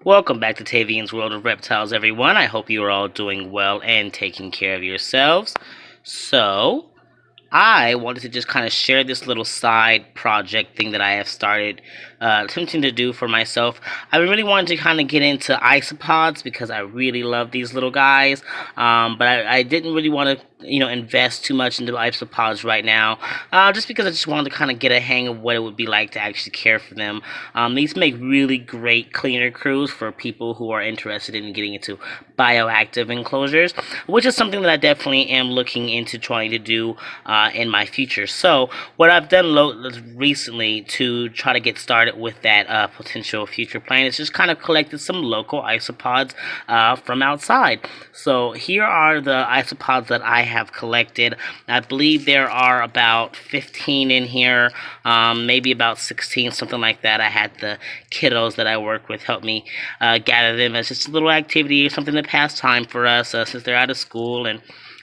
Welcome back to Tavian's World of Reptiles, everyone. I hope you are all doing well and taking care of yourselves. So, I wanted to just kind of share this little side project thing that I have started attempting to do for myself. I've been really wanting to kind of get into isopods because I really love these little guys, but I didn't really want to invest too much into isopods right now, just because I just wanted to kind of get a hang of what it would be like to actually care for them. These make really great cleaner crews for people who are interested in getting into bioactive enclosures, which is something that I definitely am looking into trying to do in my future. So what I've done recently to try to get started with that potential future plan is just kind of collected some local isopods from outside. So here are the isopods that I have collected. I believe there are about 15 in here, maybe about 16, something like that. I had the kiddos that I work with help me gather them as just a little activity or something to pass time for us since they're out of school and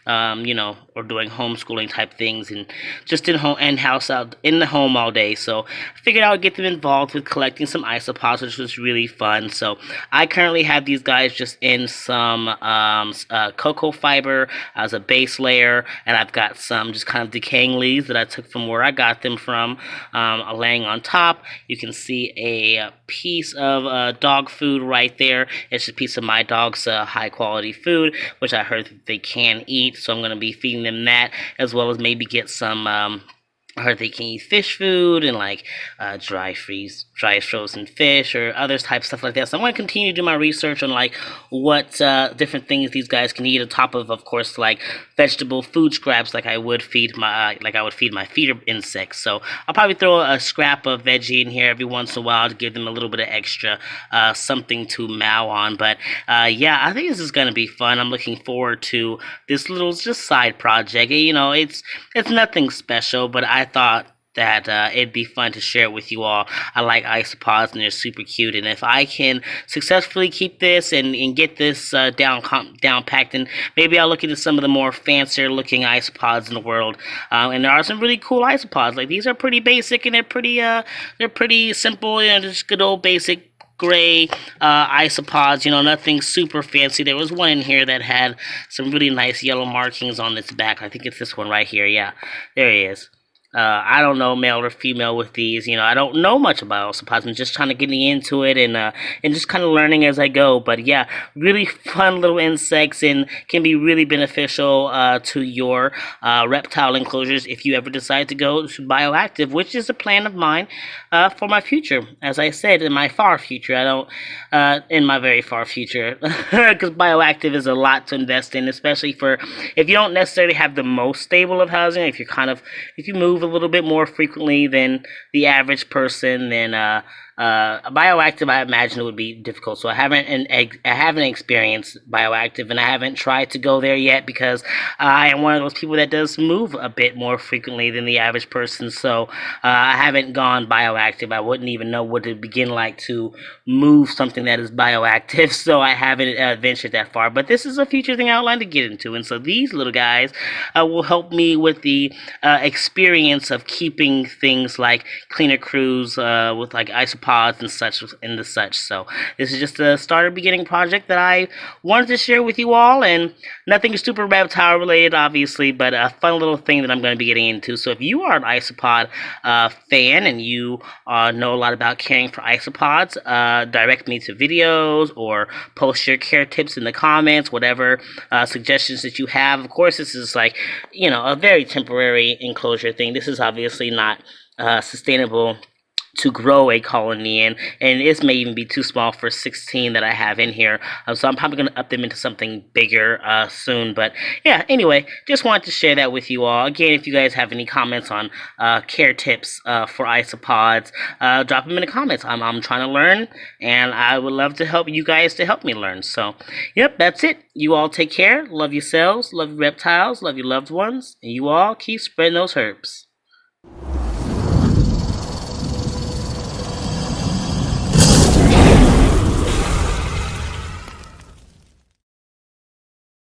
or doing homeschooling type things and just in home and house out in the home all day. So I figured I would get them involved with collecting some isopods, which was really fun. So I currently have these guys just in some cocoa fiber as a base layer, and I've got some just kind of decaying leaves that I took from where I got them from, laying on top. You can see a piece of dog food right there. It's a piece of my dog's high quality food, which I heard that they can eat, so I'm going to be feeding them that, as well as maybe get some I heard they can eat fish food and like dry frozen fish or other type stuff like that. So I'm going to continue to do my research on like what different things these guys can eat, on top of course, like vegetable food scraps, like I would feed my feeder insects. So I'll probably throw a scrap of veggie in here every once in a while to give them a little bit of extra something to mow on. But yeah, I think this is going to be fun. I'm looking forward to this little just side project. It's nothing special, but I thought that it'd be fun to share it with you all. I like isopods and they're super cute, and if I can successfully keep this and get this down packed, and maybe I'll look into some of the more fancier looking isopods in the world. And there are some really cool isopods. Like, these are pretty basic and they're pretty simple, just good old basic gray isopods, nothing super fancy. There was one in here that had some really nice yellow markings on its back. I think it's this one right here. Yeah, there he is. I don't know male or female with these. I don't know much about isopods. I'm just trying to getting into it and just kind of learning as I go. But yeah, really fun little insects and can be really beneficial to your reptile enclosures if you ever decide to go to bioactive, which is a plan of mine for my future. As I said, in my far future, I don't in my very far future, because bioactive is a lot to invest in, especially for if you don't necessarily have the most stable of housing. If you move a little bit more frequently than the average person, then bioactive, I imagine it would be difficult. So I haven't experienced bioactive, and I haven't tried to go there yet because I am one of those people that does move a bit more frequently than the average person. So I haven't gone bioactive. I wouldn't even know what to begin like to move something that is bioactive. So I haven't ventured that far. But this is a future thing I would like to get into, and so these little guys will help me with the experience of keeping things like cleaner crews with like isopods and such. So this is just a starter beginning project that I wanted to share with you all, and nothing super reptile related, obviously, but a fun little thing that I'm going to be getting into. So if you are an isopod fan and you know a lot about caring for isopods, direct me to videos or post your care tips in the comments, whatever suggestions that you have. Of course, this is like, a very temporary enclosure thing. This is obviously not sustainable to grow a colony in, and this may even be too small for 16 that I have in here. So I'm probably going to up them into something bigger soon. But yeah, anyway, just wanted to share that with you all. Again, if you guys have any comments on care tips for isopods, drop them in the comments. I'm trying to learn, and I would love to help you guys to help me learn. So, yep, that's it. You all take care. Love yourselves. Love your reptiles. Love your loved ones. And you all keep spreading those herbs.